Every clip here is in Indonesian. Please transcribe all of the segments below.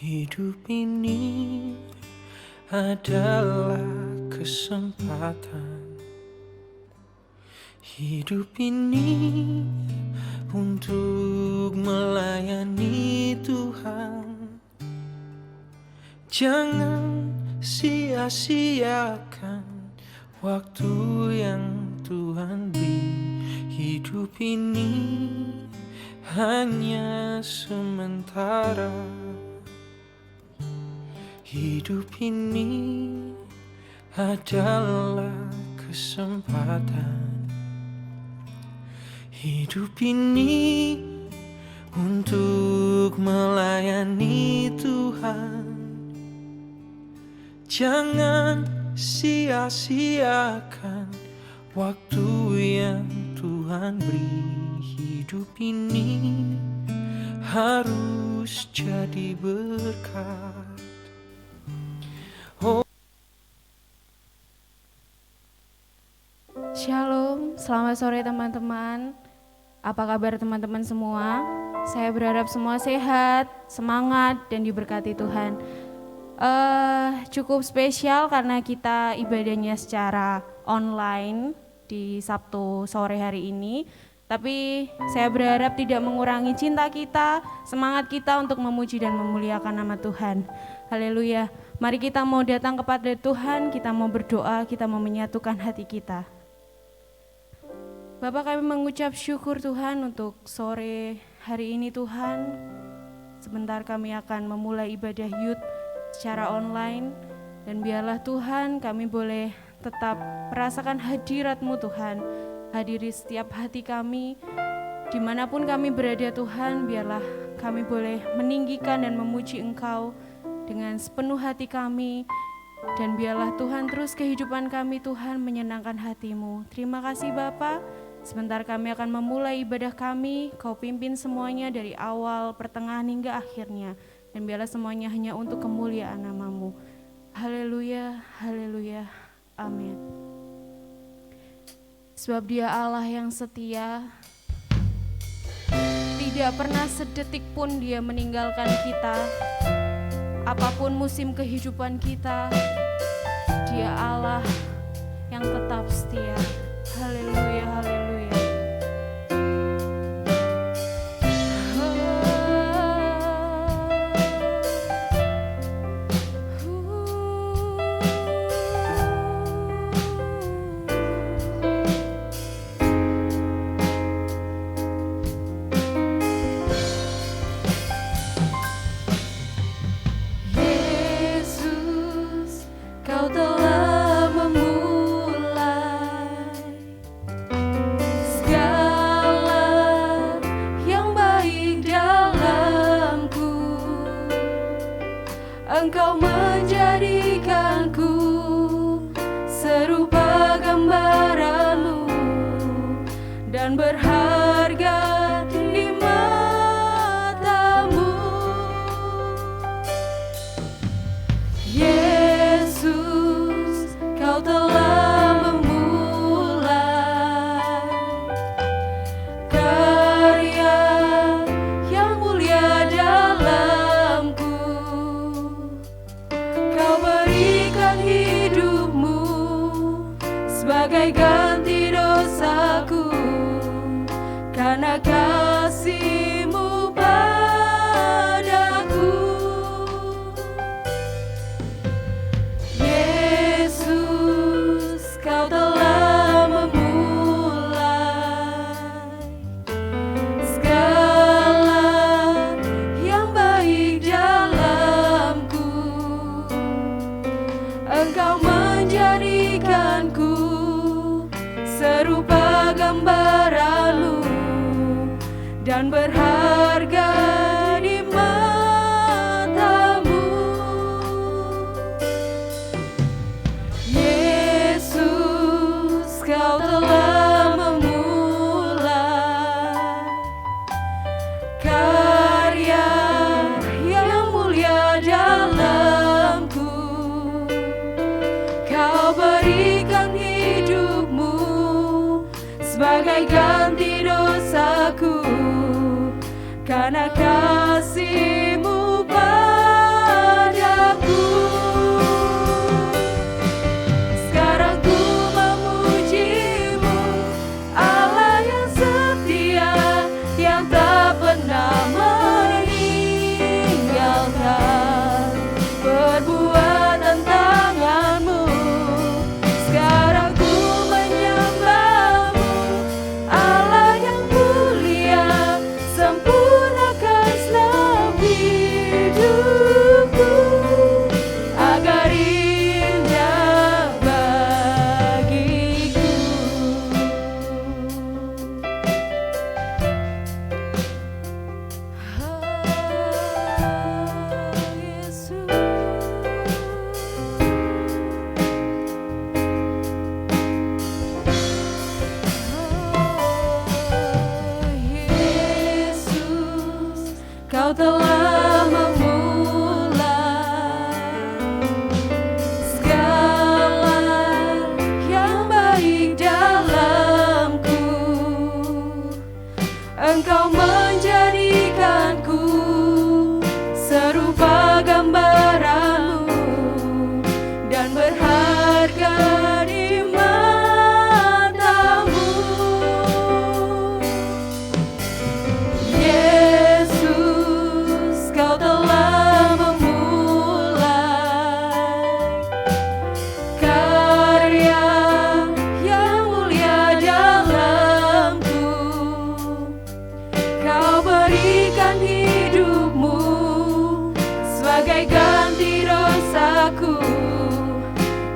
Hidup ini adalah kesempatan. Hidup ini untuk melayani Tuhan. Jangan sia-siakan waktu yang Tuhan beri. Hidup ini hanya sementara. Hidup ini adalah kesempatan. Hidup ini untuk melayani Tuhan. Jangan sia-siakan waktu yang Tuhan beri. Hidup ini harus jadi berkat. Shalom, selamat sore teman-teman. Apa kabar teman-teman semua? Saya berharap semua sehat, semangat, dan diberkati Tuhan. Cukup spesial karena kita ibadahnya secara online di Sabtu sore hari ini. Tapi saya berharap tidak mengurangi cinta kita, semangat kita untuk memuji dan memuliakan nama Tuhan. Haleluya. Mari kita mau datang kepada Tuhan, kita mau berdoa, kita mau menyatukan hati kita. Bapak, kami mengucap syukur Tuhan untuk sore hari ini Tuhan. Sebentar kami akan memulai ibadah youth secara online. Dan biarlah Tuhan kami boleh tetap merasakan hadirat-Mu Tuhan. Hadiri setiap hati kami, dimanapun kami berada Tuhan, biarlah kami boleh meninggikan dan memuji Engkau dengan sepenuh hati kami. Dan biarlah Tuhan terus kehidupan kami Tuhan menyenangkan hati-Mu. Terima kasih Bapa. Sebentar kami akan memulai ibadah kami, Kau pimpin semuanya dari awal, pertengahan hingga akhirnya. Dan biarlah semuanya hanya untuk kemuliaan nama-Mu. Haleluya, haleluya, amin. Sebab Dia Allah yang setia, tidak pernah sedetik pun Dia meninggalkan kita. Apapun musim kehidupan kita, Dia Allah yang tetap setia. Haleluya, haleluya. Yesus, Kau telah memulai segala yang baik dalamku. Engkau menjadikanku serupa gambaran-Mu dan berharga di mata-Mu. Yesus, Kau telah memulai karya yang mulia dalamku. Kau berikan hidup-Mu sebagai ganti dosaku, karena kasih-Mu padaku. Yesus, Kau telah memulai segala yang baik dalamku. Engkau menjadikanku serupa gambaran-Mu dan berharga di mata-Mu. Yesus, Kau telah memulai karya yang mulia dalamku. Kau berikan hidup-Mu sebagai ganti dosaku, karena kasih-Mu padaku. Kau telah memulai segala yang baik dalamku. Engkau menjadikanku serupa gambaranmu dan berharga di matamu. Yesus, kau telah memulai karya yang mulia dalamku. Kau berikan hidupmu sebagai ganti dosaku,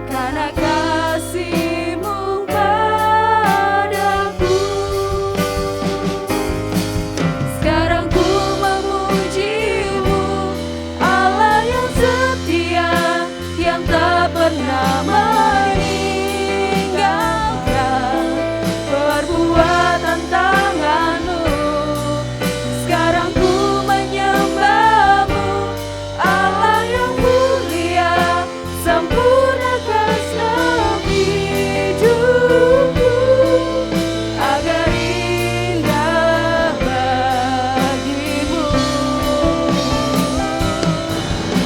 karena kasih-Mu padaku. Sekarang ku memuji-Mu, Allah yang setia, yang tak pernah meninggalkan perbuatan tangan-Mu. Sekarang ku menyembah-Mu, Allah yang mulia, sempurnakan segenap hidupku agar indah bagimu.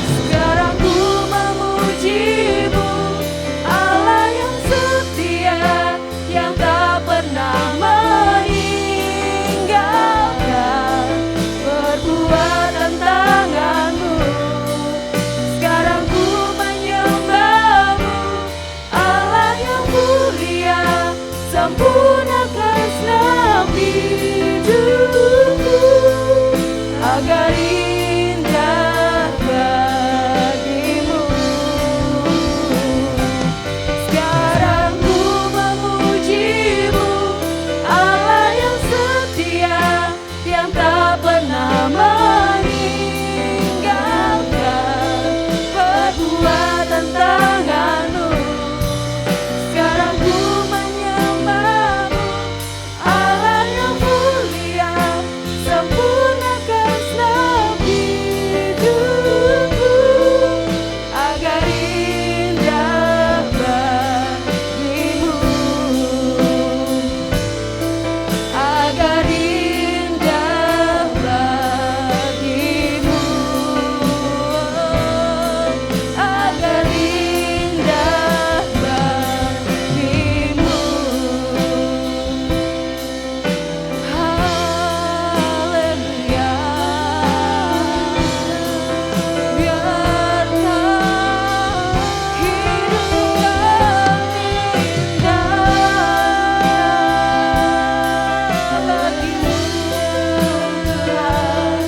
Sekarang ku memuji-Mu, Allah yang setia, yang tak pernah meninggalkan perbuatan tangan-Mu. Sekarang ku menyembah-Mu, Allah yang mulia, sempurnakan segenap hidupku agar indah bagimu. Sekarang ku memuji-Mu, Allah yang setia, yang tak pernah meninggalkan perbuatan tangan-Mu. Sekarang ku menyembah-Mu, Allah yang mulia, sempurnakan segenap hidupku agar indah bagimu, agar indah bagimu, agar indah bagimu. Haleluya, biarkan hidup kami indah bagimu, Tuhan.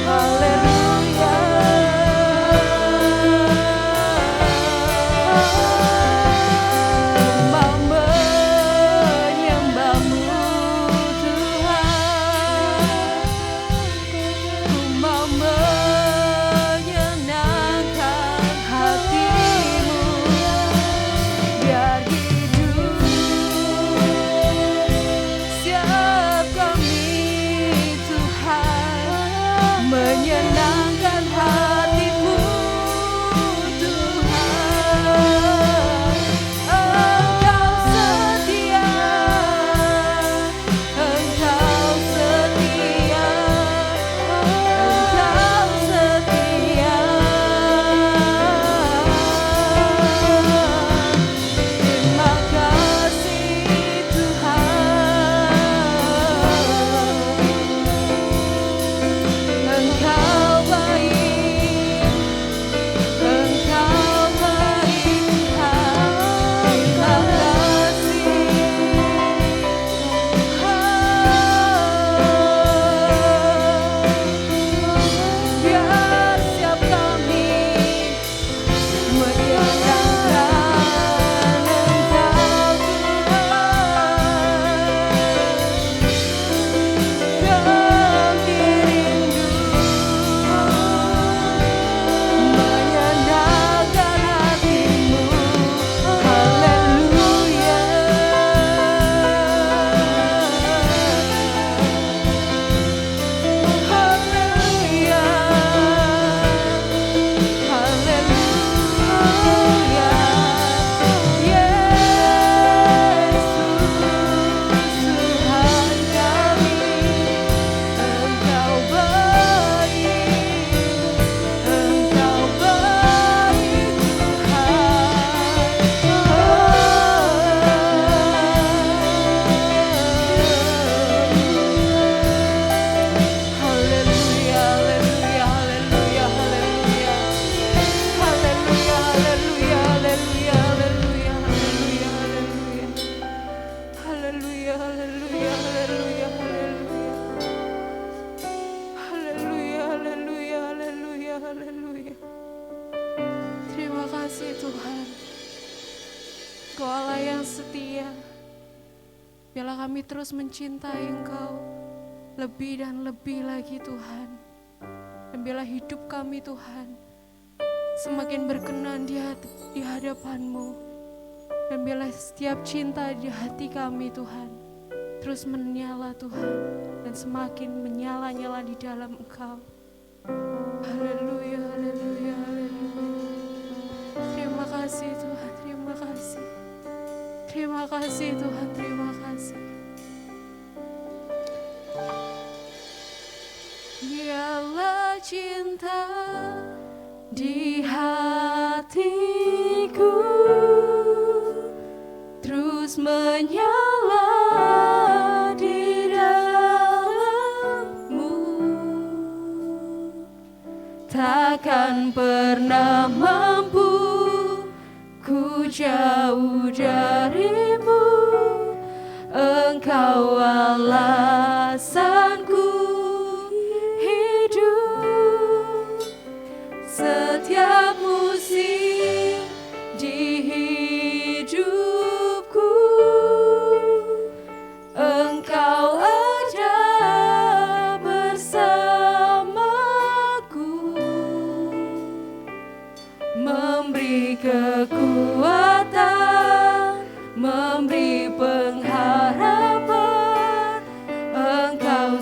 Haleluya. Mau menyembah-Mu, Tuhan. Ku mau menyenangkan hati-Mu, biar hidup siap kami, Tuhan, menyenangkan hati-Mu, Tuhan. Engkau setia, Engkau setia, Engkau setia. Terima kasih, Tuhan. Engkau baik, Tuhan. Engkau Allah yang setia. Biarlah kami terus mencintai Engkau lebih dan lebih lagi Tuhan. Dan biarlah hidup kami Tuhan semakin berkenan di hadapan-Mu. Dan biarlah setiap cinta di hati kami Tuhan terus menyala Tuhan, dan semakin menyala-nyala di dalam Engkau. Haleluya, haleluya, haleluya. Terima kasih Tuhan, terima kasih. Terima kasih Tuhan, terima kasih. Biarlah cinta di hatiku terus menyala di dalam-Mu, takkan pernah mampu ku jauh dari-Mu. Engkau alasanku hidup, setiap musim di hidupku Engkau ada bersamaku, memberi kekuatan, memberi pengharapan. Engkau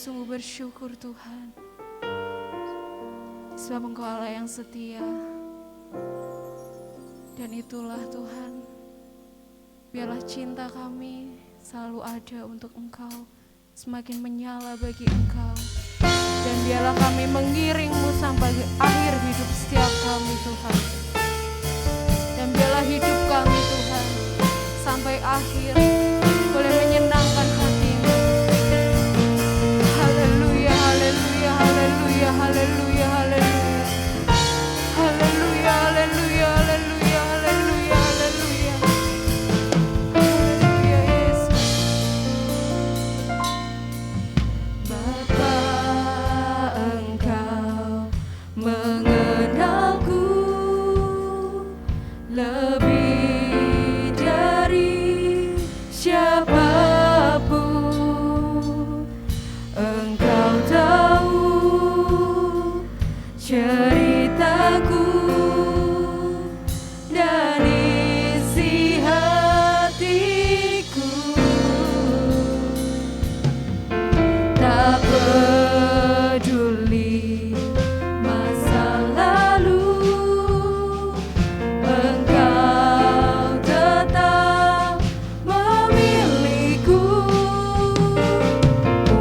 sungguh bersyukur Tuhan, sebab Engkau Allah yang setia. Dan itulah Tuhan, biarlah cinta kami selalu ada untuk Engkau, semakin menyala bagi Engkau. Dan biarlah kami mengiring-Mu sampai akhir hidup setiap kami Tuhan. Dan biarlah hidup kami Tuhan sampai akhir boleh menyenangkan hati-Mu. Haleluya, haleluya, haleluya, haleluya, haleluya. Haleluya, haleluya, haleluya, haleluya, haleluya. Haleluya Yesus. Bapa, Engkau mengenalku lebih dari siapapun. Engkau tahu ceritaku dan isi hatiku. Tak peduli masa lalu, Engkau tetap memilihku.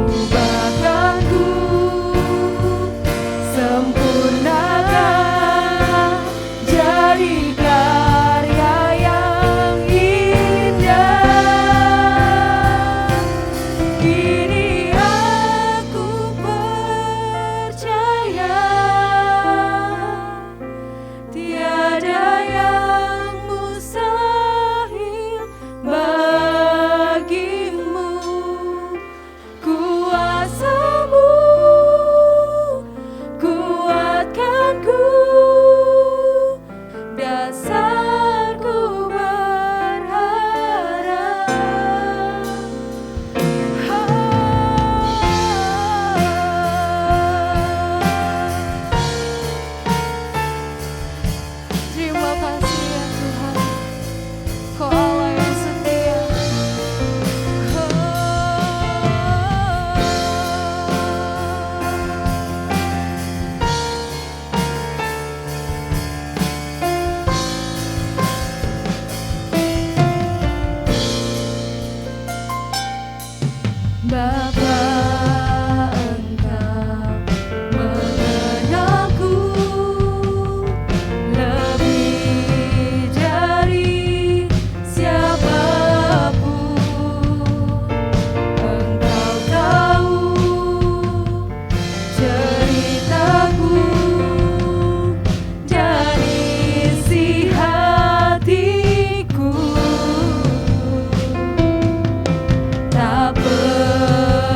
Ubahkanku, sempurnakan jadi karya yang indah. Kini aku percaya tiada yang mustahil bagimu. Kuasa-Mu kuatkanku, dasarku berharap. Terima kasih ya Tuhan, Kau Allah yang setia. Bapa, Engkau mengenalku lebih dari siapapun. Engkau tahu ceritaku dan isi hatiku. Tak peduli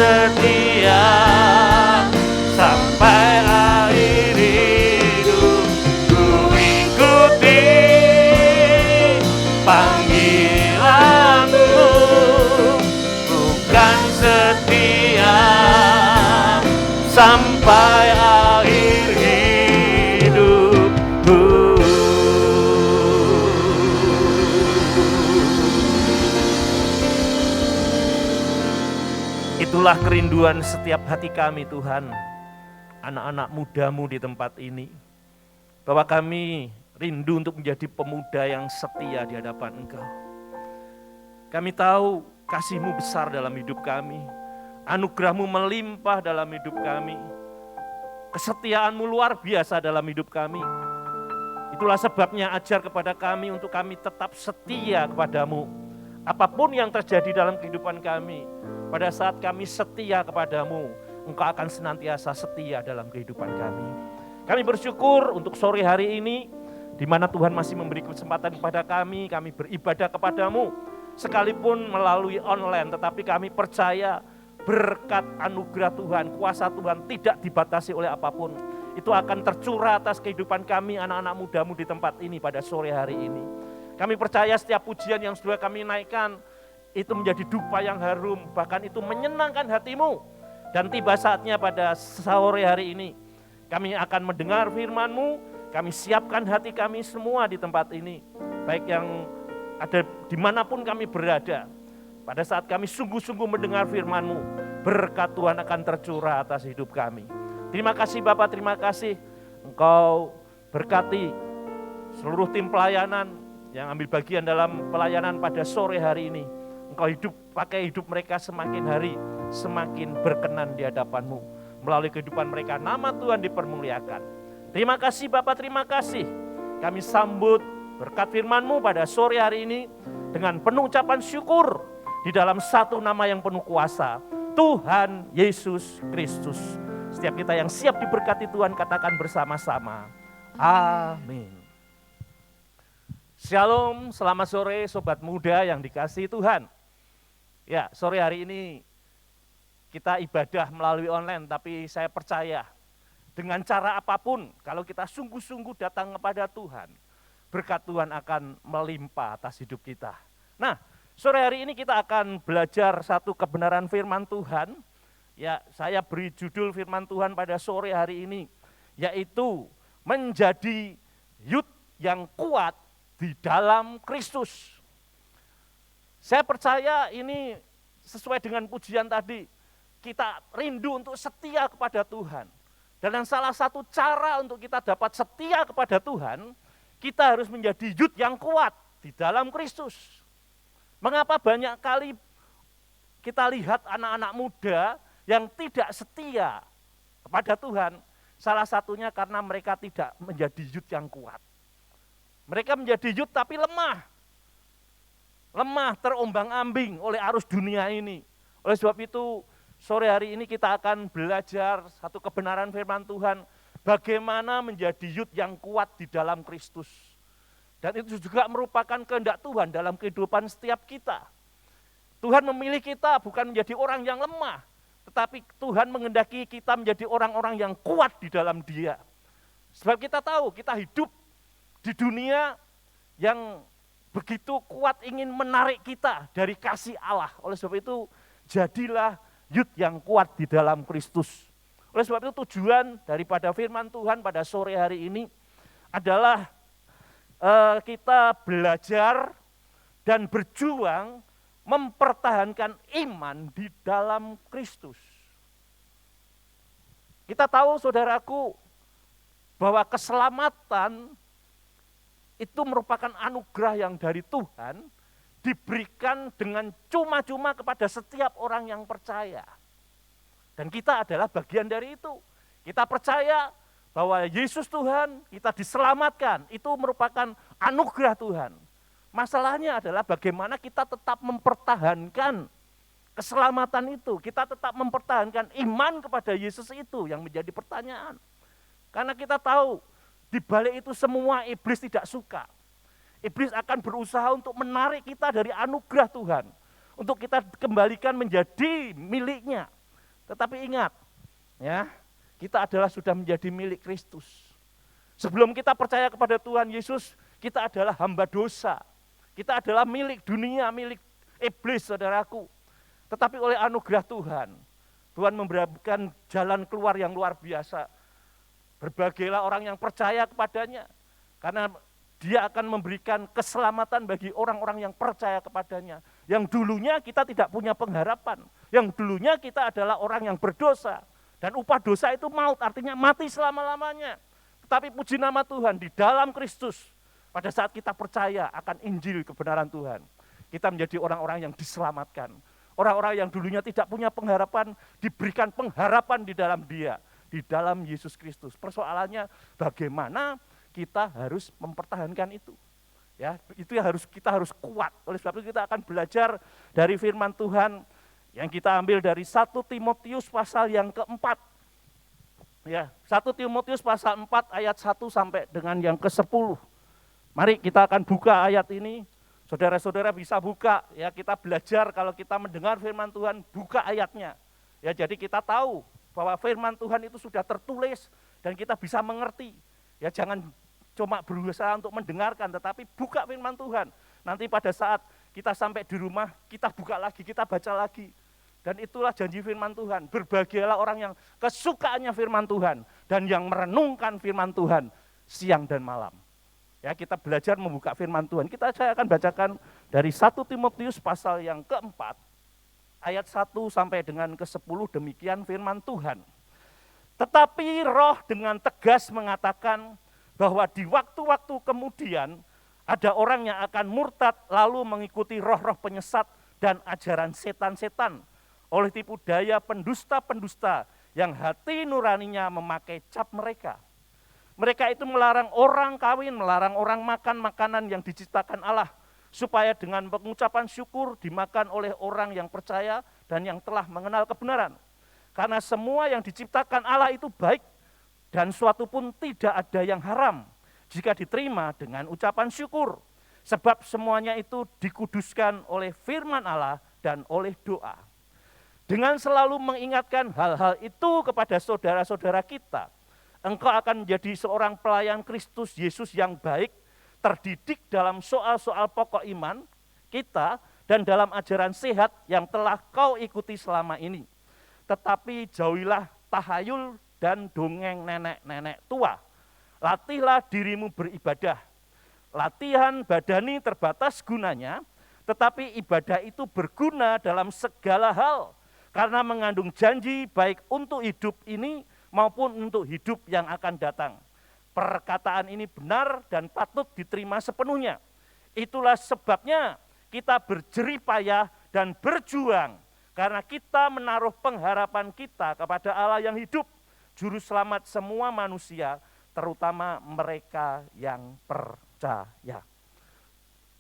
setia sampai akhir hidup. Ku ikuti panggilanmu, bukan setia sampai akhir hidupku. Itulah kerinduan setiap hati kami Tuhan, anak-anak mudamu di tempat ini, bahwa kami rindu untuk menjadi pemuda yang setia di hadapan Engkau. Kami tahu kasih-Mu besar dalam hidup kami, anugerah-Mu melimpah dalam hidup kami, kesetiaan-Mu luar biasa dalam hidup kami. Itulah sebabnya ajar kepada kami untuk kami tetap setia kepada-Mu. Apapun yang terjadi dalam kehidupan kami, pada saat kami setia kepada-Mu, Engkau akan senantiasa setia dalam kehidupan kami. Kami bersyukur untuk sore hari ini, di mana Tuhan masih memberi kesempatan kepada kami beribadah kepada-Mu, sekalipun melalui online, tetapi kami percaya berkat anugerah Tuhan, kuasa Tuhan tidak dibatasi oleh apapun. Itu akan tercurah atas kehidupan kami, anak-anak muda-Mu di tempat ini pada sore hari ini. Kami percaya setiap pujian yang sudah kami naikkan, itu menjadi dupa yang harum, bahkan itu menyenangkan hati-Mu. Dan tiba saatnya pada sore hari ini, kami akan mendengar firman-Mu, kami siapkan hati kami semua di tempat ini, baik yang ada dimanapun kami berada. Pada saat kami sungguh-sungguh mendengar firman-Mu, berkat Tuhan akan tercurah atas hidup kami. Terima kasih Bapak, terima kasih Engkau berkati seluruh tim pelayanan yang ambil bagian dalam pelayanan pada sore hari ini. Engkau pakai hidup mereka semakin hari semakin berkenan di hadapan-Mu. Melalui kehidupan mereka nama Tuhan dipermuliakan. Terima kasih Bapak, terima kasih. Kami sambut berkat firman-Mu pada sore hari ini dengan penuh ucapan syukur di dalam satu nama yang penuh kuasa, Tuhan Yesus Kristus. Setiap kita yang siap diberkati Tuhan katakan bersama-sama, amin. Shalom, selamat sore sobat muda yang dikasihi Tuhan. Ya, sore hari ini kita ibadah melalui online, tapi saya percaya dengan cara apapun, kalau kita sungguh-sungguh datang kepada Tuhan, berkat Tuhan akan melimpah atas hidup kita. Nah, sore hari ini kita akan belajar satu kebenaran firman Tuhan. Ya, saya beri judul firman Tuhan pada sore hari ini, yaitu menjadi youth yang kuat di dalam Kristus. Saya percaya ini sesuai dengan pujian tadi, kita rindu untuk setia kepada Tuhan. Dan salah satu cara untuk kita dapat setia kepada Tuhan, kita harus menjadi youth yang kuat di dalam Kristus. Mengapa banyak kali kita lihat anak-anak muda yang tidak setia kepada Tuhan? Salah satunya karena mereka tidak menjadi youth yang kuat. Mereka menjadi youth tapi lemah. Lemah, terombang-ambing oleh arus dunia ini. Oleh sebab itu, sore hari ini kita akan belajar satu kebenaran firman Tuhan, bagaimana menjadi youth yang kuat di dalam Kristus. Dan itu juga merupakan kehendak Tuhan dalam kehidupan setiap kita. Tuhan memilih kita bukan menjadi orang yang lemah, tetapi Tuhan menghendaki kita menjadi orang-orang yang kuat di dalam Dia. Sebab kita tahu, kita hidup di dunia yang begitu kuat ingin menarik kita dari kasih Allah. Oleh sebab itu, jadilah youth yang kuat di dalam Kristus. Oleh sebab itu tujuan daripada firman Tuhan pada sore hari ini adalah kita belajar dan berjuang mempertahankan iman di dalam Kristus. Kita tahu saudaraku bahwa keselamatan itu merupakan anugerah yang dari Tuhan diberikan dengan cuma-cuma kepada setiap orang yang percaya. Dan kita adalah bagian dari itu. Kita percaya bahwa Yesus Tuhan, kita diselamatkan, itu merupakan anugerah Tuhan. Masalahnya adalah bagaimana kita tetap mempertahankan keselamatan itu, kita tetap mempertahankan iman kepada Yesus itu yang menjadi pertanyaan. Karena kita tahu, di balik itu semua iblis tidak suka. Iblis akan berusaha untuk menarik kita dari anugerah Tuhan. Untuk kita kembalikan menjadi miliknya. Tetapi ingat, ya, kita adalah sudah menjadi milik Kristus. Sebelum kita percaya kepada Tuhan Yesus, kita adalah hamba dosa. Kita adalah milik dunia, milik iblis, saudaraku. Tetapi oleh anugerah Tuhan, Tuhan memberikan jalan keluar yang luar biasa. Berbagailah orang yang percaya kepadanya, karena Dia akan memberikan keselamatan bagi orang-orang yang percaya kepadanya. Yang dulunya kita tidak punya pengharapan, yang dulunya kita adalah orang yang berdosa. Dan upah dosa itu maut, artinya mati selama-lamanya. Tetapi puji nama Tuhan, di dalam Kristus, pada saat kita percaya akan Injil kebenaran Tuhan, kita menjadi orang-orang yang diselamatkan. Orang-orang yang dulunya tidak punya pengharapan, diberikan pengharapan di dalam Dia, di dalam Yesus Kristus. Persoalannya bagaimana kita harus mempertahankan itu. Ya, itu yang kita harus kuat. Oleh sebab itu kita akan belajar dari firman Tuhan yang kita ambil dari 1 Timotius pasal yang keempat. Ya, 1 Timotius pasal 4 ayat 1 sampai dengan yang ke-10. Mari kita akan buka ayat ini. Saudara-saudara bisa buka, ya, kita belajar kalau kita mendengar firman Tuhan, buka ayatnya. Ya, jadi kita tahu bahwa firman Tuhan itu sudah tertulis dan kita bisa mengerti. Ya, jangan cuma berusaha untuk mendengarkan, tetapi buka firman Tuhan. Nanti pada saat kita sampai di rumah, kita buka lagi, kita baca lagi. Dan itulah janji firman Tuhan. Berbahagialah orang yang kesukaannya firman Tuhan dan yang merenungkan firman Tuhan siang dan malam. Ya, kita belajar membuka firman Tuhan. Saya akan bacakan dari 1 Timotius pasal yang keempat, ayat 1 sampai dengan ke-10, demikian firman Tuhan. Tetapi Roh dengan tegas mengatakan bahwa di waktu-waktu kemudian ada orang yang akan murtad lalu mengikuti roh-roh penyesat dan ajaran setan-setan oleh tipu daya pendusta-pendusta yang hati nuraninya memakai cap mereka. Mereka itu melarang orang kawin, melarang orang makan makanan yang diciptakan Allah, supaya dengan pengucapan syukur dimakan oleh orang yang percaya dan yang telah mengenal kebenaran. Karena semua yang diciptakan Allah itu baik, dan suatu pun tidak ada yang haram, jika diterima dengan ucapan syukur. Sebab semuanya itu dikuduskan oleh firman Allah dan oleh doa. Dengan selalu mengingatkan hal-hal itu kepada saudara-saudara kita, engkau akan menjadi seorang pelayan Kristus Yesus yang baik, terdidik dalam soal-soal pokok iman kita dan dalam ajaran sehat yang telah kau ikuti selama ini. Tetapi jauhilah tahayul dan dongeng nenek-nenek tua. Latihlah dirimu beribadah. Latihan badani terbatas gunanya, tetapi ibadah itu berguna dalam segala hal, karena mengandung janji baik untuk hidup ini maupun untuk hidup yang akan datang. Perkataan ini benar dan patut diterima sepenuhnya. Itulah sebabnya kita berjerih payah dan berjuang, karena kita menaruh pengharapan kita kepada Allah yang hidup, juru selamat semua manusia, terutama mereka yang percaya.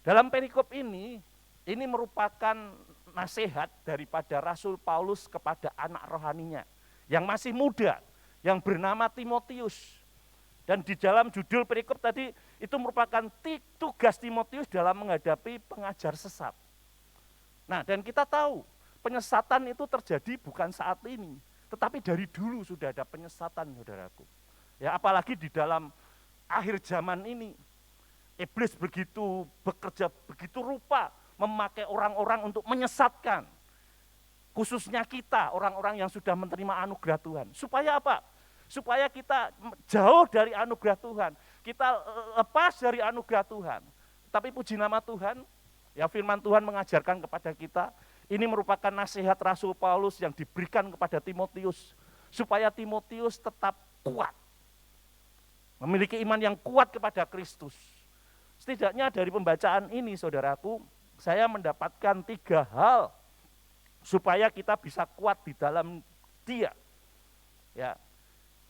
Dalam perikop ini merupakan nasihat daripada Rasul Paulus kepada anak rohaninya yang masih muda, yang bernama Timotius. Dan di dalam judul perikop tadi, itu merupakan tugas Timotius dalam menghadapi pengajar sesat. Nah, dan kita tahu, penyesatan itu terjadi bukan saat ini, tetapi dari dulu sudah ada penyesatan, saudaraku. Ya, apalagi di dalam akhir zaman ini, iblis bekerja begitu rupa, memakai orang-orang untuk menyesatkan. Khususnya kita, orang-orang yang sudah menerima anugerah Tuhan. Supaya apa? Supaya kita jauh dari anugerah Tuhan. Kita lepas dari anugerah Tuhan. Tapi puji nama Tuhan, ya, firman Tuhan mengajarkan kepada kita, ini merupakan nasihat Rasul Paulus yang diberikan kepada Timotius, supaya Timotius tetap kuat, memiliki iman yang kuat kepada Kristus. Setidaknya dari pembacaan ini, saudaraku, saya mendapatkan 3 hal supaya kita bisa kuat di dalam Dia. Ya.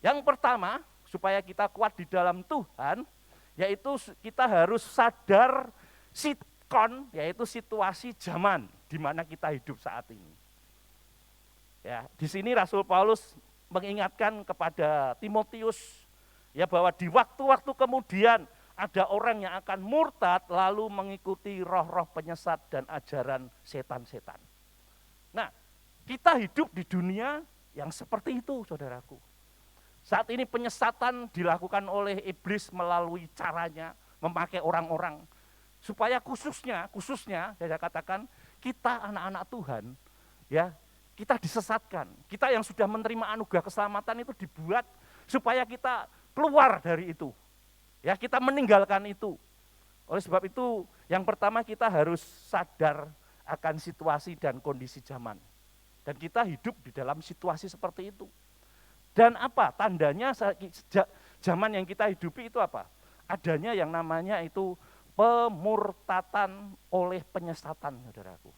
Yang pertama, supaya kita kuat di dalam Tuhan, yaitu kita harus sadar sitkon, yaitu situasi zaman di mana kita hidup saat ini. Ya, di sini Rasul Paulus mengingatkan kepada Timotius, ya, bahwa di waktu-waktu kemudian ada orang yang akan murtad lalu mengikuti roh-roh penyesat dan ajaran setan-setan. Nah, kita hidup di dunia yang seperti itu, saudaraku. Saat ini penyesatan dilakukan oleh iblis melalui caranya memakai orang-orang supaya khususnya saya katakan kita anak-anak Tuhan, ya, kita disesatkan. Kita yang sudah menerima anugerah keselamatan itu dibuat supaya kita keluar dari itu. Ya, kita meninggalkan itu. Oleh sebab itu, yang pertama kita harus sadar akan situasi dan kondisi zaman. Dan kita hidup di dalam situasi seperti itu. Dan apa tandanya zaman yang kita hidupi itu apa? Adanya yang namanya itu pemurtatan oleh penyesatan, saudaraku.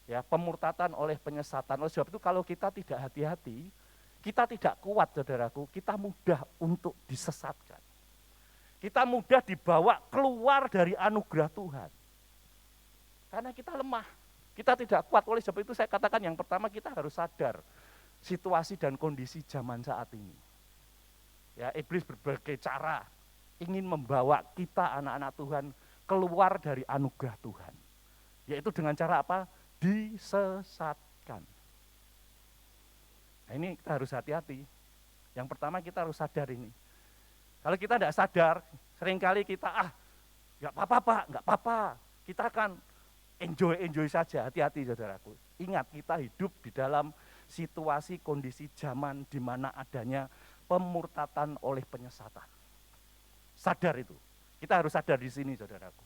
Ya, pemurtatan oleh penyesatan. Oleh sebab itu kalau kita tidak hati-hati, kita tidak kuat, saudaraku, kita mudah untuk disesatkan. Kita mudah dibawa keluar dari anugerah Tuhan. Karena kita lemah, kita tidak kuat. Oleh sebab itu saya katakan yang pertama kita harus sadar situasi dan kondisi zaman saat ini. Ya, iblis berbagai cara ingin membawa kita anak-anak Tuhan keluar dari anugerah Tuhan. Yaitu dengan cara apa? Disesatkan. Nah, ini kita harus hati-hati. Yang pertama kita harus sadar ini. Kalau kita tidak sadar, seringkali kita nggak apa-apa Pak, nggak apa-apa. Kita akan enjoy saja, hati-hati saudaraku. Ingat kita hidup di dalam situasi kondisi zaman di mana adanya pemurtatan oleh penyesatan. Sadar itu, kita harus sadar di sini saudaraku.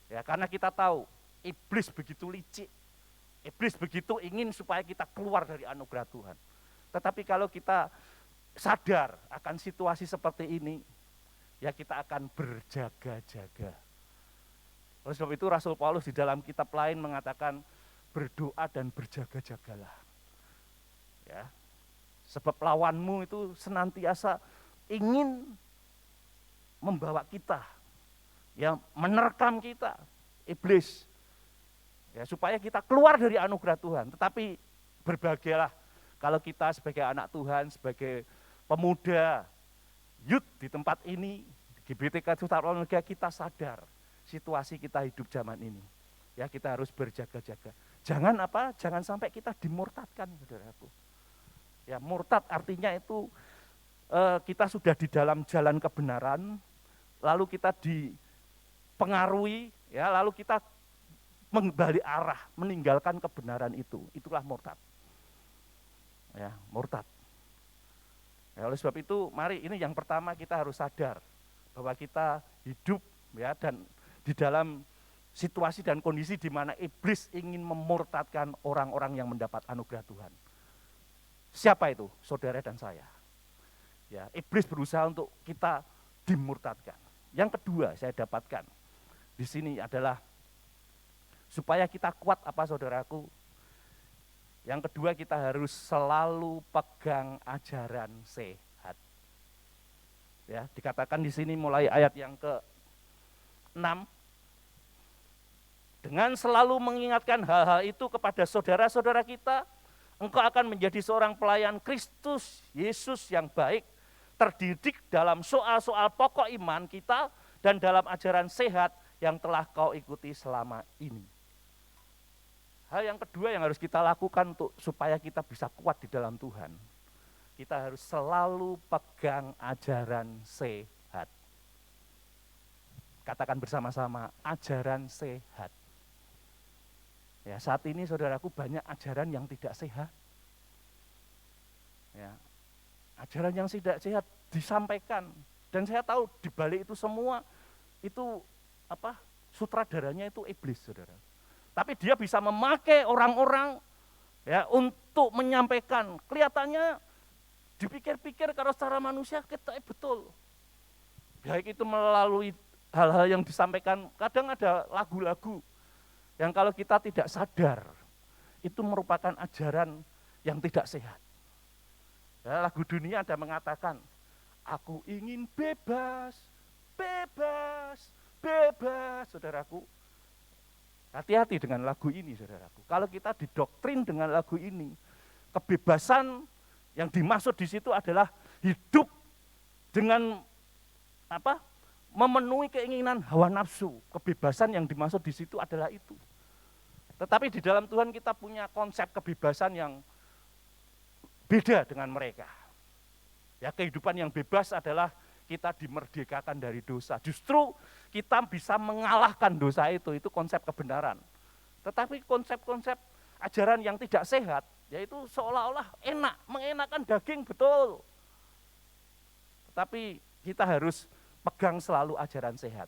Ya, karena kita tahu iblis begitu licik, iblis begitu ingin supaya kita keluar dari anugerah Tuhan. Tetapi kalau kita sadar akan situasi seperti ini, ya kita akan berjaga-jaga. Oleh sebab itu Rasul Paulus di dalam kitab lain mengatakan berdoa dan berjaga-jagalah. Ya. Sebab lawanmu itu senantiasa ingin membawa kita, ya menerkam kita, iblis. Ya, supaya kita keluar dari anugerah Tuhan. Tetapi berbahagialah kalau kita sebagai anak Tuhan, sebagai pemuda, youth di tempat ini, GBTK Sutarolga, kita sadar situasi kita hidup zaman ini. Ya, kita harus berjaga-jaga. Jangan apa? Jangan sampai kita dimurtadkan, saudaraku. Ya, murtad artinya itu kita sudah di dalam jalan kebenaran, lalu kita dipengaruhi, ya, lalu kita mengembali arah, meninggalkan kebenaran itu. Itulah murtad. Ya, murtad. Ya, oleh sebab itu, mari ini yang pertama kita harus sadar bahwa kita hidup, ya, dan di dalam situasi dan kondisi di mana iblis ingin memurtadkan orang-orang yang mendapat anugerah Tuhan. Siapa itu? Saudara dan saya. Ya, iblis berusaha untuk kita dimurtadkan. Yang kedua saya dapatkan di sini adalah supaya kita kuat apa saudaraku? Yang kedua kita harus selalu pegang ajaran sehat. Ya, dikatakan di sini mulai ayat yang ke-6. Dengan selalu mengingatkan hal-hal itu kepada saudara-saudara kita, engkau akan menjadi seorang pelayan Kristus Yesus yang baik, terdidik dalam soal-soal pokok iman kita dan dalam ajaran sehat yang telah kau ikuti selama ini. Hal yang kedua yang harus kita lakukan supaya kita bisa kuat di dalam Tuhan, kita harus selalu pegang ajaran sehat. Katakan bersama-sama, ajaran sehat. Ya, saat ini saudaraku banyak ajaran yang tidak sehat. Ya, ajaran yang tidak sehat disampaikan, dan saya tahu di balik itu semua itu apa? Sutradaranya itu iblis, saudara. Tapi dia bisa memakai orang-orang, ya, untuk menyampaikan. Kelihatannya dipikir-pikir kalau secara manusia kita betul. Baik itu melalui hal-hal yang disampaikan, kadang ada lagu-lagu yang kalau kita tidak sadar itu merupakan ajaran yang tidak sehat. Ya, lagu dunia ada mengatakan, aku ingin bebas, bebas, bebas, saudaraku. Hati-hati dengan lagu ini, saudaraku. Kalau kita didoktrin dengan lagu ini, kebebasan yang dimaksud di situ adalah hidup dengan apa? Memenuhi keinginan hawa nafsu. Kebebasan yang dimaksud di situ adalah itu. Tetapi di dalam Tuhan kita punya konsep kebebasan yang beda dengan mereka. Ya, kehidupan yang bebas adalah kita dimerdekakan dari dosa. Justru kita bisa mengalahkan dosa itu konsep kebenaran. Tetapi konsep-konsep ajaran yang tidak sehat, yaitu seolah-olah enak, mengenakan daging betul. Tetapi kita harus pegang selalu ajaran sehat.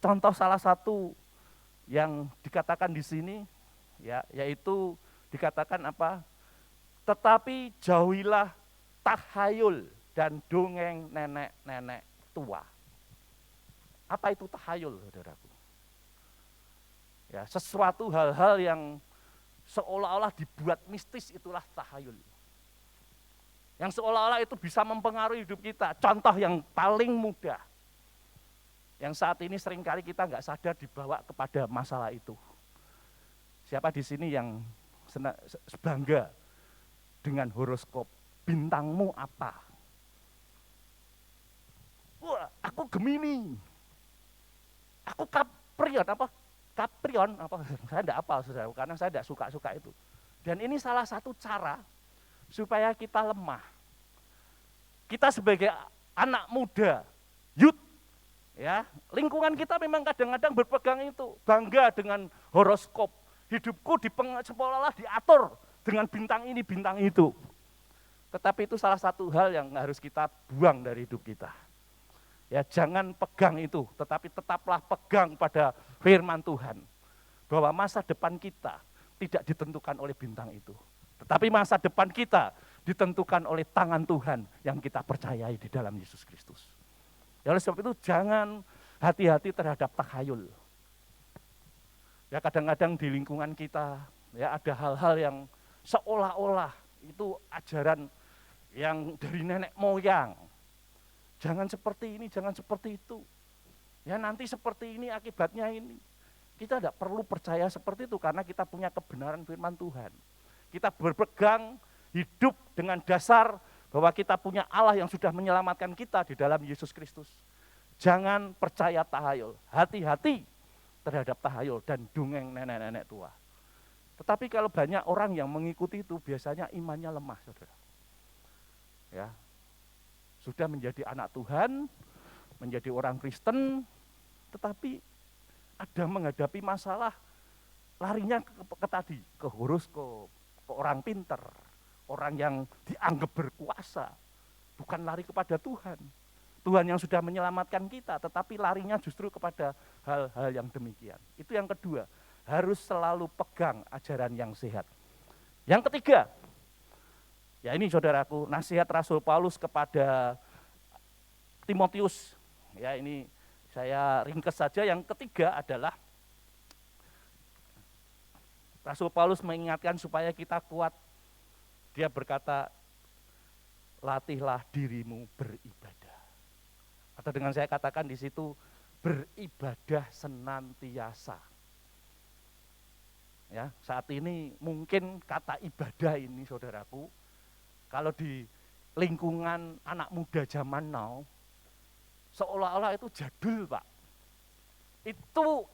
Contoh salah satu yang dikatakan di sini, ya, yaitu dikatakan apa? Tetapi jauhilah tahayul dan dongeng nenek-nenek tua. Apa itu tahayul, saudaraku? Ya, sesuatu hal-hal yang seolah-olah dibuat mistis, itulah tahayul. Yang seolah-olah itu bisa mempengaruhi hidup kita. Contoh yang paling mudah, yang saat ini seringkali kita nggak sadar dibawa kepada masalah itu. Siapa di sini yang bangga dengan horoskop? Bintangmu apa? Wah, aku Gemini. Aku Capricorn apa? Capricorn apa? Saya enggak hafal, Saudara, karena saya enggak suka itu. Dan ini salah satu cara supaya kita lemah. Kita sebagai anak muda, youth, ya, lingkungan kita memang kadang-kadang berpegang itu, bangga dengan horoskop. Hidupku seolah-olah diatur dengan bintang ini, bintang itu. Tetapi itu salah satu hal yang harus kita buang dari hidup kita. Ya, jangan pegang itu, tetapi tetaplah pegang pada firman Tuhan. Bahwa masa depan kita tidak ditentukan oleh bintang itu. Tetapi masa depan kita ditentukan oleh tangan Tuhan yang kita percayai di dalam Yesus Kristus. Ya, oleh sebab itu jangan hati-hati terhadap tahayul. Ya, kadang-kadang di lingkungan kita ya ada hal-hal yang seolah-olah itu ajaran yang dari nenek moyang. Jangan seperti ini, jangan seperti itu. Ya, nanti seperti ini akibatnya ini. Kita tidak perlu percaya seperti itu karena kita punya kebenaran firman Tuhan. Kita berpegang hidup dengan dasar bahwa kita punya Allah yang sudah menyelamatkan kita di dalam Yesus Kristus. Jangan percaya tahayul, hati-hati terhadap tahayul dan dongeng nenek-nenek tua. Tetapi kalau banyak orang yang mengikuti itu biasanya imannya lemah, saudara. Ya, sudah menjadi anak Tuhan, menjadi orang Kristen, tetapi ada menghadapi masalah, larinya ke tadi, ke horoskop, ke orang pinter, orang yang dianggap berkuasa, bukan lari kepada Tuhan. Tuhan yang sudah menyelamatkan kita, tetapi larinya justru kepada hal-hal yang demikian. Itu yang kedua, harus selalu pegang ajaran yang sehat. Yang ketiga, ya ini saudaraku, nasihat Rasul Paulus kepada Timotius. Ya, ini saya ringkas saja. Yang ketiga adalah Rasul Paulus mengingatkan supaya kita kuat. Dia berkata, latihlah dirimu beribadah. Atau dengan saya katakan di situ, beribadah senantiasa. Ya, saat ini mungkin kata ibadah ini, saudaraku, kalau di lingkungan anak muda zaman now, seolah-olah itu jadul, Pak. Itu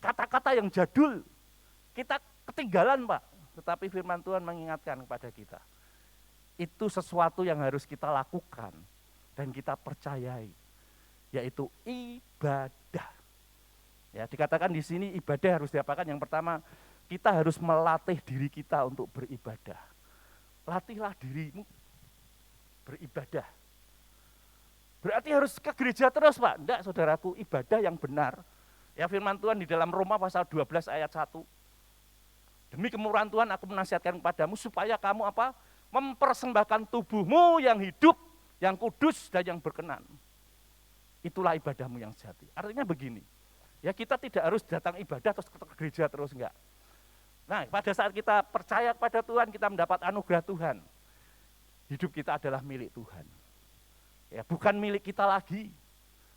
kata-kata yang jadul. Kita ketinggalan, Pak. Tetapi firman Tuhan mengingatkan kepada kita. Itu sesuatu yang harus kita lakukan dan kita percayai, yaitu ibadah. Ya, dikatakan di sini ibadah harus diapakan? Yang pertama, kita harus melatih diri kita untuk beribadah. Latihlah dirimu beribadah. Berarti harus ke gereja terus, Pak? Enggak, saudaraku, ibadah yang benar. Ya, firman Tuhan di dalam Roma pasal 12 ayat 1. Demi kemurahan Tuhan aku menasihatkan kepadamu supaya kamu apa? Mempersembahkan tubuhmu yang hidup, yang kudus dan yang berkenan. Itulah ibadahmu yang sejati. Artinya begini, ya kita tidak harus datang ibadah terus ke gereja terus, enggak. Nah, pada saat kita percaya kepada Tuhan, kita mendapat anugerah Tuhan. Hidup kita adalah milik Tuhan. Ya, bukan milik kita lagi,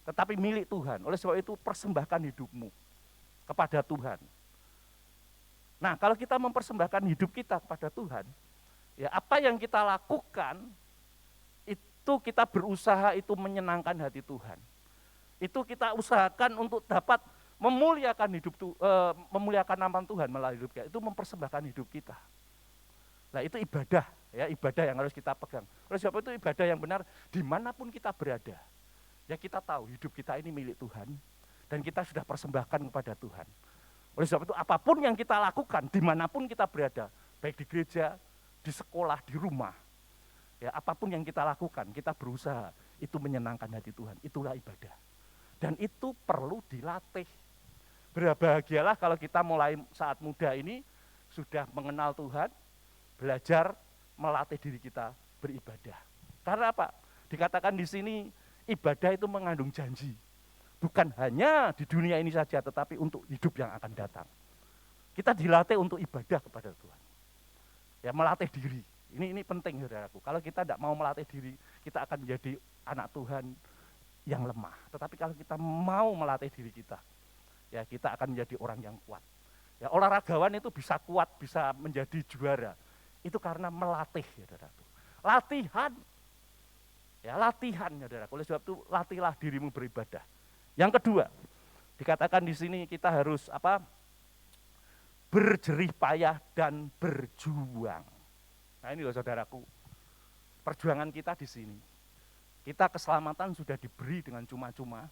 tetapi milik Tuhan. Oleh sebab itu persembahkan hidupmu kepada Tuhan. Nah, kalau kita mempersembahkan hidup kita kepada Tuhan, ya apa yang kita lakukan itu kita berusaha itu menyenangkan hati Tuhan. Itu kita usahakan untuk dapat memuliakan hidup memuliakan nama Tuhan melalui hidup kita. Itu mempersembahkan hidup kita. Nah itu ibadah, ya ibadah yang harus kita pegang. Oleh sebab itu ibadah yang benar dimanapun kita berada. Ya kita tahu hidup kita ini milik Tuhan dan kita sudah persembahkan kepada Tuhan. Oleh sebab itu apapun yang kita lakukan dimanapun kita berada, baik di gereja, di sekolah, di rumah, ya apapun yang kita lakukan, kita berusaha itu menyenangkan hati Tuhan. Itulah ibadah. Dan itu perlu dilatih. Berbahagialah kalau kita mulai saat muda ini sudah mengenal Tuhan, belajar melatih diri kita beribadah. Karena apa? Dikatakan di sini ibadah itu mengandung janji. Bukan hanya di dunia ini saja, tetapi untuk hidup yang akan datang. Kita dilatih untuk ibadah kepada Tuhan. Ya melatih diri. Ini penting saudaraku. Kalau kita tidak mau melatih diri, kita akan menjadi anak Tuhan yang lemah. Tetapi kalau kita mau melatih diri kita, ya kita akan menjadi orang yang kuat. Ya olahragawan itu bisa kuat, bisa menjadi juara. Itu karena melatih, ya saudaraku. Latihan. Ya latihan, ya saudaraku. Oleh sebab itu latihlah dirimu beribadah. Yang kedua, dikatakan di sini kita harus berjerih payah dan berjuang. Nah ini loh saudaraku, perjuangan kita di sini. Kita keselamatan sudah diberi dengan cuma-cuma,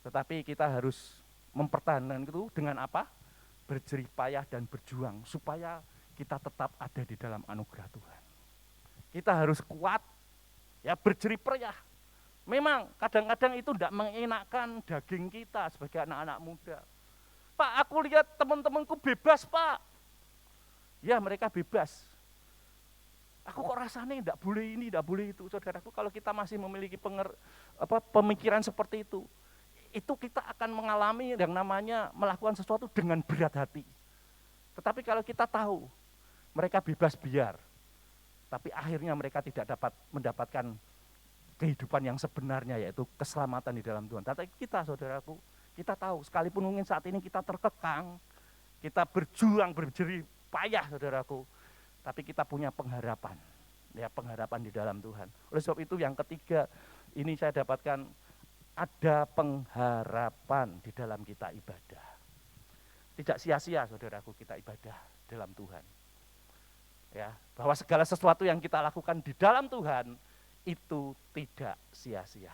tetapi kita harus mempertahankan itu dengan apa? Berjerih payah dan berjuang, supaya kita tetap ada di dalam anugerah Tuhan. Kita harus kuat, ya berjerih payah. Memang kadang-kadang itu tidak mengenakan daging kita sebagai anak-anak muda. Pak, aku lihat teman-temanku bebas, Pak. Ya, mereka bebas. Aku kok rasanya tidak boleh ini, tidak boleh itu. Saudaraku, kalau kita masih memiliki pemikiran seperti itu kita akan mengalami yang namanya melakukan sesuatu dengan berat hati. Tetapi kalau kita tahu mereka bebas biar, tapi akhirnya mereka tidak dapat mendapatkan kehidupan yang sebenarnya, yaitu keselamatan di dalam Tuhan. Tapi kita, saudaraku, kita tahu sekalipun mungkin saat ini kita terkekang, kita berjuang, berjerih payah, saudaraku, tapi kita punya pengharapan, ya pengharapan di dalam Tuhan. Oleh sebab itu yang ketiga, ini saya dapatkan ada pengharapan di dalam kita ibadah. Tidak sia-sia, saudaraku, kita ibadah dalam Tuhan. Ya, bahwa segala sesuatu yang kita lakukan di dalam Tuhan itu tidak sia-sia.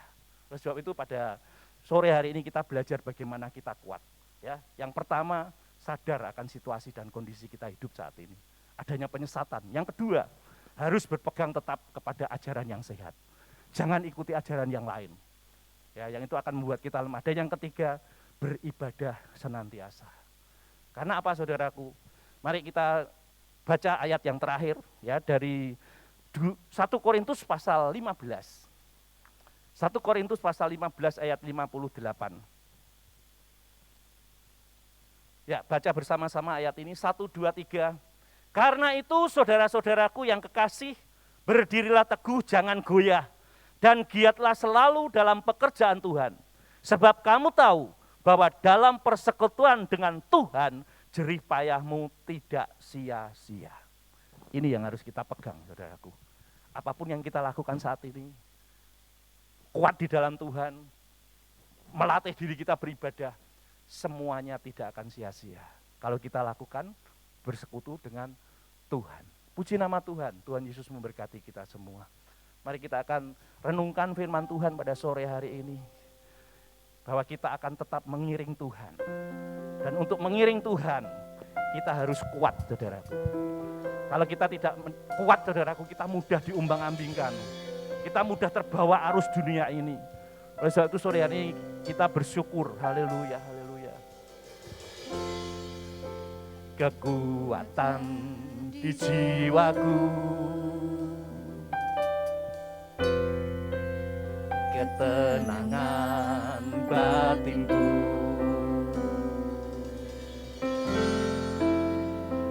Oleh sebab itu pada sore hari ini kita belajar bagaimana kita kuat. Ya, yang pertama sadar akan situasi dan kondisi kita hidup saat ini. Adanya penyesatan. Yang kedua, harus berpegang tetap kepada ajaran yang sehat. Jangan ikuti ajaran yang lain. Ya, yang itu akan membuat kita lemah. Dan yang ketiga, beribadah senantiasa. Karena apa, saudaraku? Mari kita baca ayat yang terakhir ya dari 1 Korintus pasal 15. 1 Korintus pasal 15 ayat 58. Ya, baca bersama-sama ayat ini 1 2 3. Karena itu saudara-saudaraku yang kekasih, berdirilah teguh, jangan goyah, dan giatlah selalu dalam pekerjaan Tuhan. Sebab kamu tahu bahwa dalam persekutuan dengan Tuhan, jerih payahmu tidak sia-sia. Ini yang harus kita pegang, saudaraku. Apapun yang kita lakukan saat ini, kuat di dalam Tuhan, melatih diri kita beribadah, semuanya tidak akan sia-sia. Kalau kita lakukan bersekutu dengan Tuhan. Puji nama Tuhan, Tuhan Yesus memberkati kita semua. Mari kita akan renungkan firman Tuhan pada sore hari ini. Bahwa kita akan tetap mengiring Tuhan. Dan untuk mengiring Tuhan, kita harus kuat, saudaraku. Kalau kita tidak kuat, saudaraku, kita mudah diumbang-ambingkan. Kita mudah terbawa arus dunia ini. Oleh sebab itu sore hari ini kita bersyukur, haleluya, haleluya. Kekuatan di jiwaku, ketenangan batinku,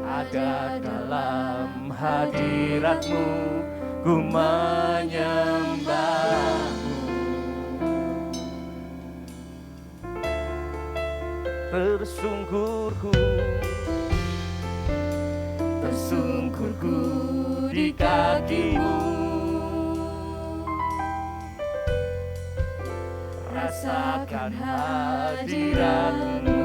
ada dalam hadirat-Mu, ku menyembah-Mu. Tersungkurku di kaki-Mu, rasakan hadirat-Mu.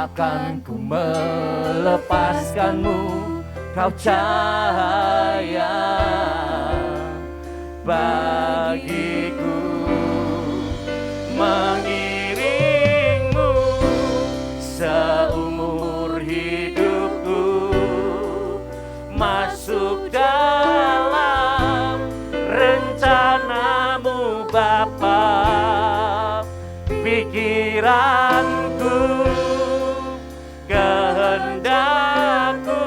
takkan ku melepaskanmu, kau cahaya bagiku, mengiringmu seumur hidupku, masuk dalam rencanamu Bapa. Pikiranku, kehendakku,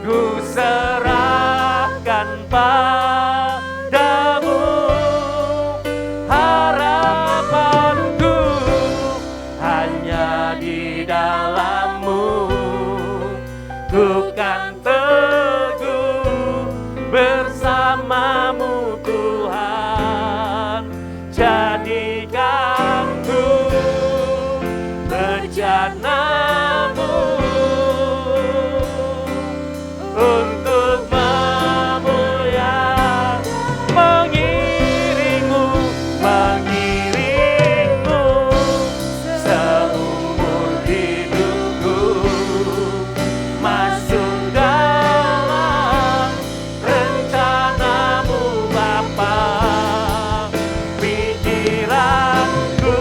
ku serahkan padamu. Harapanku hanya di dalam-Mu, ku kan teguh bersama-Mu Tuhan. Jadikanku bejana-Mu untuk memuliakan, mengiringmu seumur hidupku, masuk dalam rencana-Mu Bapa. Pikiranku,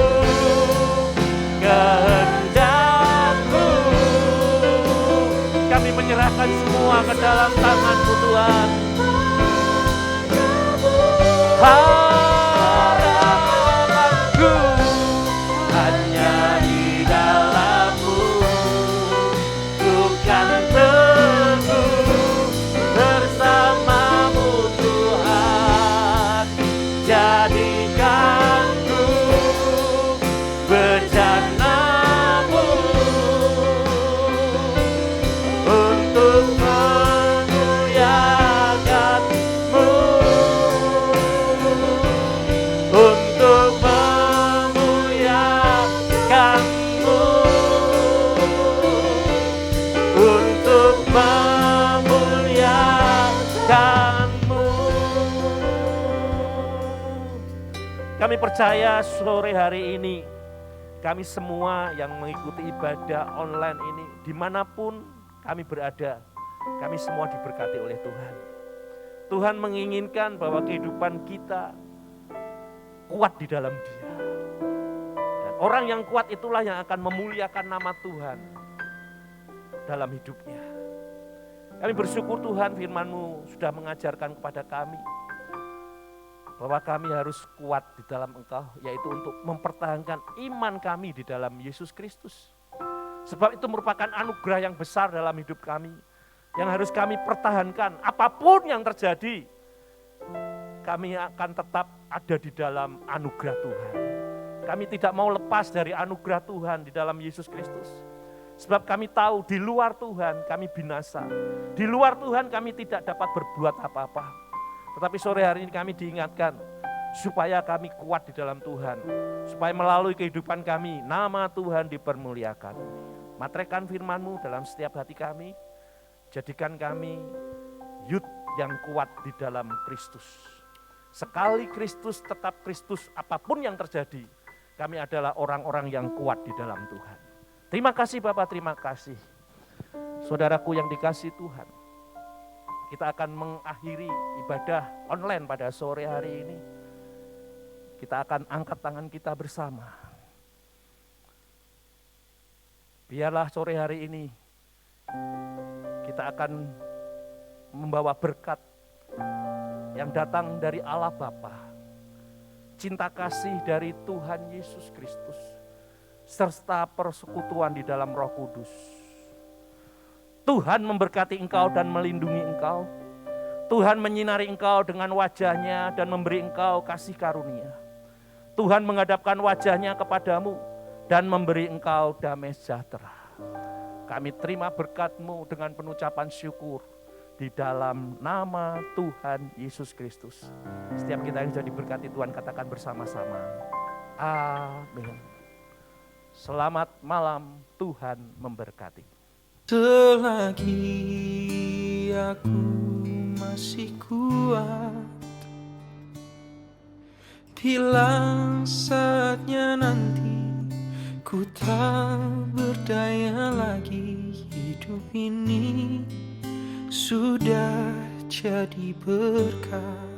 kehendakku, kami menyerahkan semua ke dalam tangan-Mu Tuhan. Harapanku hanya di dalam-Mu, ku kan teguh bersama-Mu Tuhan. Jadikanku bejana-Mu untuk memuliakan-Mu, untuk memuliakan-Mu, untuk memuliakan-Mu. Kami percaya sore hari ini, kami semua yang mengikuti ibadah online ini, dimanapun kami berada, kami semua diberkati oleh Tuhan. Tuhan menginginkan bahwa kehidupan kita kuat di dalam Dia. Dan orang yang kuat itulah yang akan memuliakan nama Tuhan dalam hidupnya. Kami bersyukur Tuhan, firman-Mu sudah mengajarkan kepada kami bahwa kami harus kuat di dalam Engkau, yaitu untuk mempertahankan iman kami di dalam Yesus Kristus. Sebab itu merupakan anugerah yang besar dalam hidup kami, yang harus kami pertahankan. Apapun yang terjadi, kami akan tetap ada di dalam anugerah Tuhan. Kami tidak mau lepas dari anugerah Tuhan di dalam Yesus Kristus. Sebab kami tahu di luar Tuhan kami binasa. Di luar Tuhan kami tidak dapat berbuat apa-apa. Tetapi sore hari ini kami diingatkan supaya kami kuat di dalam Tuhan. Supaya melalui kehidupan kami, nama Tuhan dipermuliakan. Materaikan firman-Mu dalam setiap hati kami. Jadikan kami youth yang kuat di dalam Kristus. Sekali Kristus tetap Kristus, apapun yang terjadi, kami adalah orang-orang yang kuat di dalam Tuhan. Terima kasih Bapak, terima kasih. Saudaraku yang dikasihi Tuhan, kita akan mengakhiri ibadah online pada sore hari ini. Kita akan angkat tangan kita bersama. Biarlah sore hari ini kita akan membawa berkat yang datang dari Allah Bapa, cinta kasih dari Tuhan Yesus Kristus, serta persekutuan di dalam Roh Kudus. Tuhan memberkati engkau dan melindungi engkau. Tuhan menyinari engkau dengan wajah-Nya dan memberi engkau kasih karunia. Tuhan menghadapkan wajah-Nya kepadamu dan memberi engkau damai sejahtera. Kami terima berkat-Mu dengan penucapan syukur di dalam nama Tuhan Yesus Kristus. Setiap kita yang sudah diberkati Tuhan katakan bersama-sama. Amin. Selamat malam, Tuhan memberkati. Selagi aku masih kuat, bila saatnya nanti Ku tak berdaya lagi, hidup ini sudah jadi berkah.